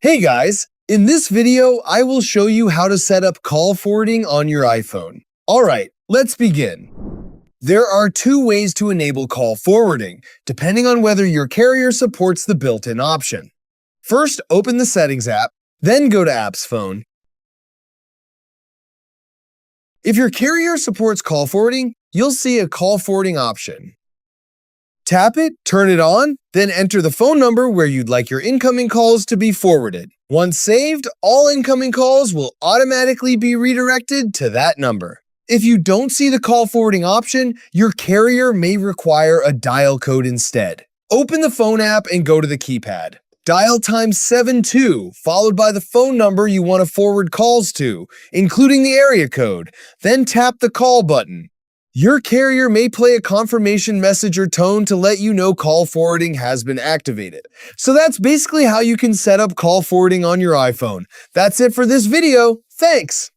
Hey guys, in this video, I will show you how to set up call forwarding on your iPhone. Alright, let's begin. There are two ways to enable call forwarding, depending on whether your carrier supports the built-in option. First, open the Settings app, then go to Apps Phone. If your carrier supports call forwarding, you'll see a call forwarding option. Tap it, turn it on, then enter the phone number where you'd like your incoming calls to be forwarded. Once saved, all incoming calls will automatically be redirected to that number. If you don't see the call forwarding option, your carrier may require a dial code instead. Open the phone app and go to the keypad. Dial *72, followed by the phone number you want to forward calls to, including the area code. Then tap the call button. Your carrier may play a confirmation message or tone to let you know call forwarding has been activated. So that's basically how you can set up call forwarding on your iPhone. That's it for this video. Thanks!